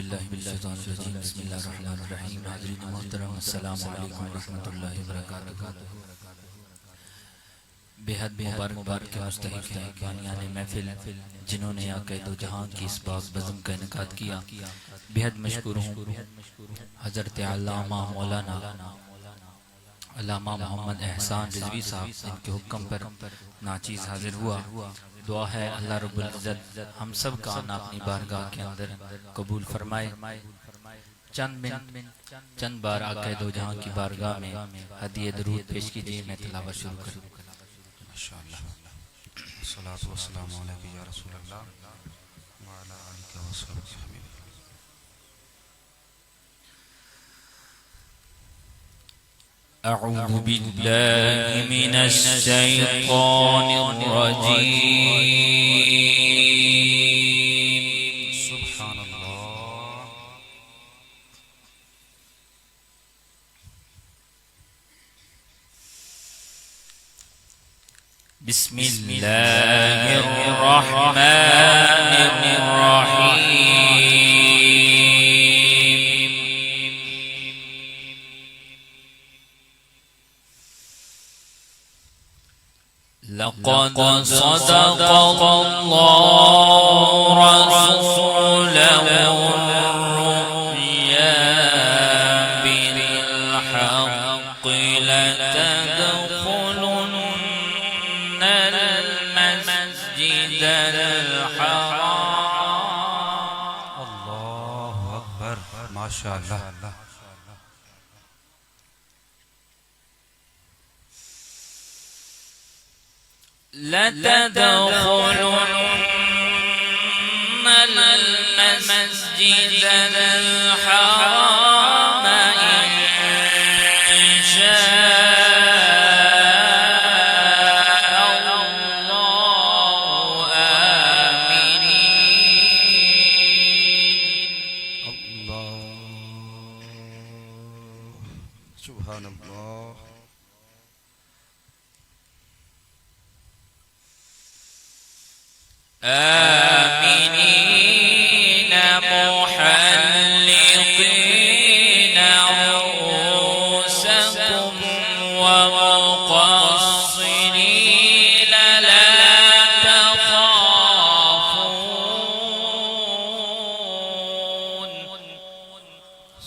बिस्मिल्लाहिर्रहमानिर्रहीम बिस्मिल्लाहिर्रहमानिर्रहीम। हाज़रीन मोहतरम अस्सलामु अलैकुम रहमतुल्लाहि व बरकातुहू। बेहद मुबारकबाद के मुस्तहिक हैं बानियान महफिल जिन्होंने आक़े दो जहां की इस बाग बज़म का इनेकाद किया। बेहद मशकूर हूँ हज़रत अल्लामा मौलाना अल्लामा मोहम्मद एहसान रिज़वी साहब, इनके हुक्म पर नाचीज़ हाजिर हुआ। दुआ है अल्लाह रब्बुल इज़्ज़त हम सब का आना अपनी बारगाह के अंदर कबूल फरमाए। चंद बार आक़े दो जहां की बारगाह में हदिये दरूद पेश कीजिए। मैं तिलावत शुरू करूँ। माशाअल्लाह। सलातु वस्सलामु अलैका या रसूलल्लाह व अला आलिका व सहबिही। अऊज़ु बिल्लाहि मिनश शैतानिर रजीम। सुब्हानल्लाह। बिस्मिल्लाहिर रहमानिर रहीम। लक़द सदक़ल्लाहु रसूलहुर-रु'या बिल-हक़्क़ि लतदख़ुलुन्नल मस्जिदल हराम। अल्लाहु अकबर। माशाअल्लाह। लतदख़ुलुन्नल मस्जिदल हराम इंशाअल्लाहु आमीनीन। अल्लाह सुब्हानल्लाह। آمنين محلقين رؤوسكم ومقصرين لا تخافون।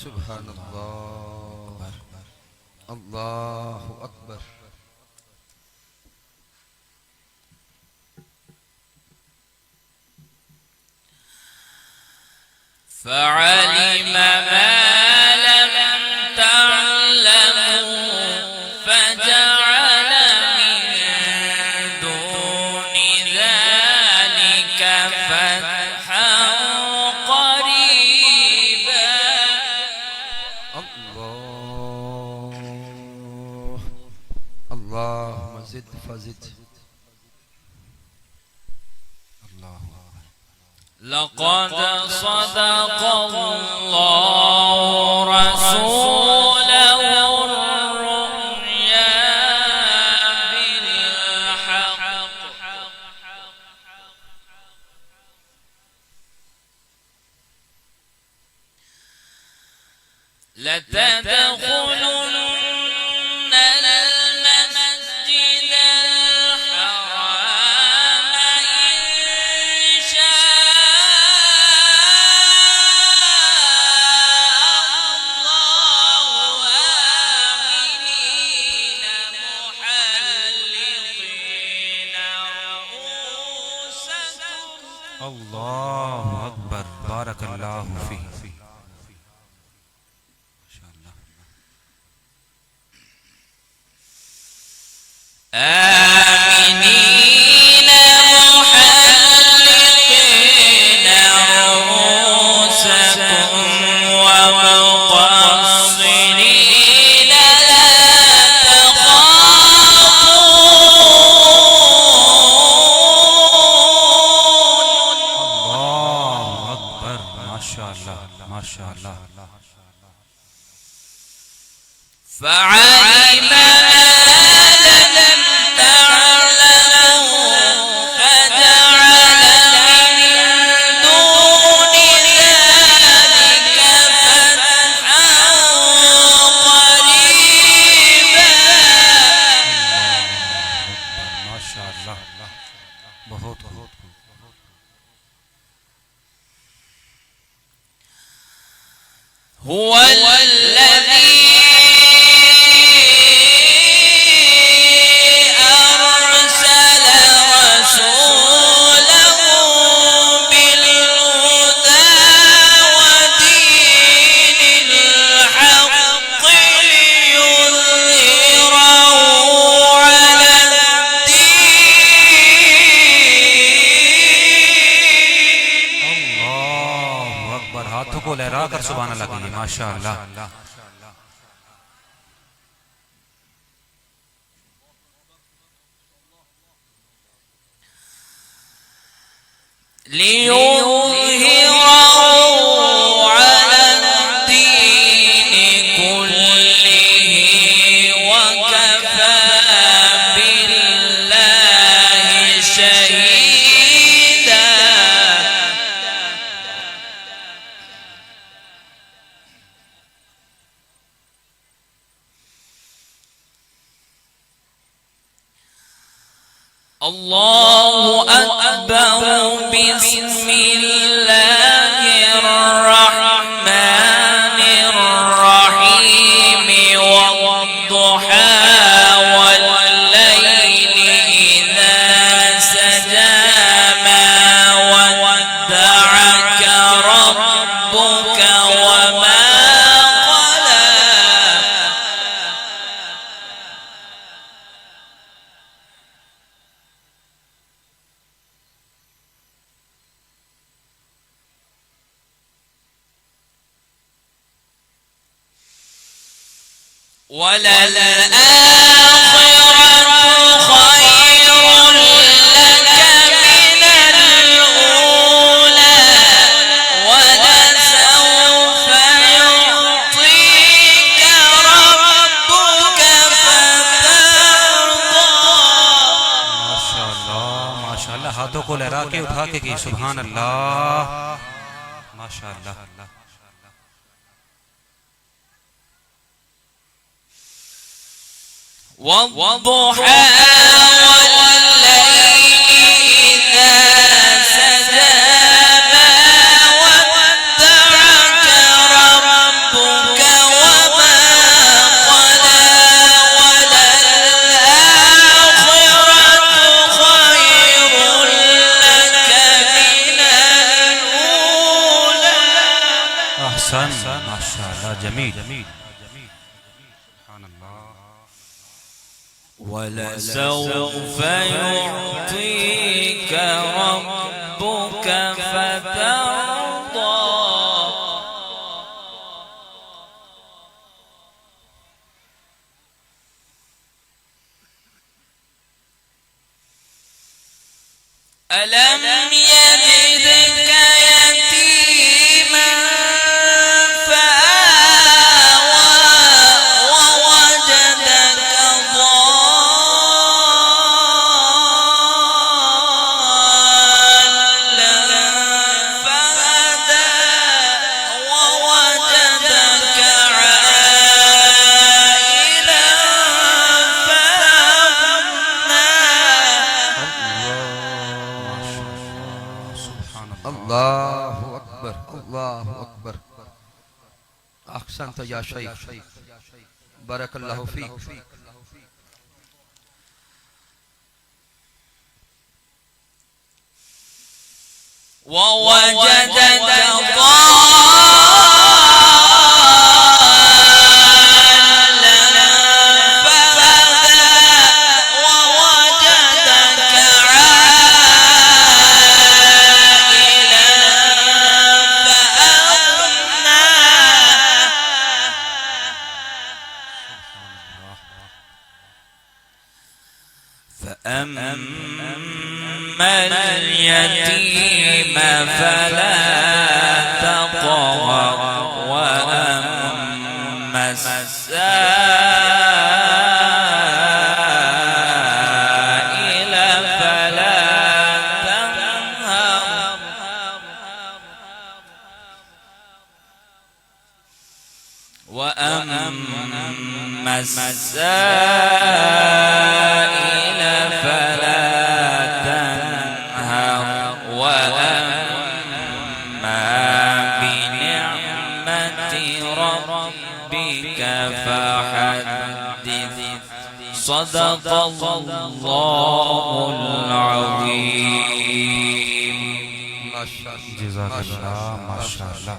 सुब्हानल्लाह। अल्लाहु अकबर। فعلم ما لم تعلموا فجعل من دون ذلك فتحا قريبا। الله اللهم زد فزد. الله أكبر. لقد صدق الله رسوله الرؤيا بالحق لتدخلن المسجد الحرام إن شاء الله آمنين محلقين رؤوسكم. الله أكبر. بارك الله فيه. ما شاء الله. آمنين محلقين رؤوسكم ومقصرين لا تخافون. الله أكبر. ما شاء الله. ما شاء الله. فعلم ما لم تعلموا فجعل من دون ذلك هو الذي أرسل رسوله بالهدى ودين الحق ليظهره على الدين. الله أكبر. हाथों को लहरा कर सुभान अल्लाह कीजिए। माशाअल्लाह। ليظهره على الدين كله وكفى بالله شهيدا. الله أكبر. بسم الله الرحمن الرحيم. والضحى والليل إذا سجى ما ودعك ربك وما قلى. وللآخرة خير لك من الأولى ولسوف يعطيك ربك فترضى. माशाअल्लाह माशाअल्लाह। हाथों को लहरा के उठा के की सुभान अल्लाह। माशाअल्लाह। والضحى والليل إذا سجى ما ودعك ربك وما قلى. وللآخرة خير لك من الأولى. أحسن माशाअल्लाह। जमील सुभान अल्लाह। ولسوف يعطيك ربك فترضى. ألم يجدك يتيما فآوى ووجدك ضالا فهدى ووجدك عائلا فأغنى. الله أكبر الله أكبر. أحسنت يا شيخ بارك الله فيك. ووجدك ضالا فهدى ووجدك عائلا فأغنى. فأما اليتيم فلا تقهر وأما السائل فلا تنهر. وأما السائل فلا تنهر. وأما بنعمة صدق الله العظيم. माशाअल्लाह जज़ाकल्लाह माशाअल्लाह।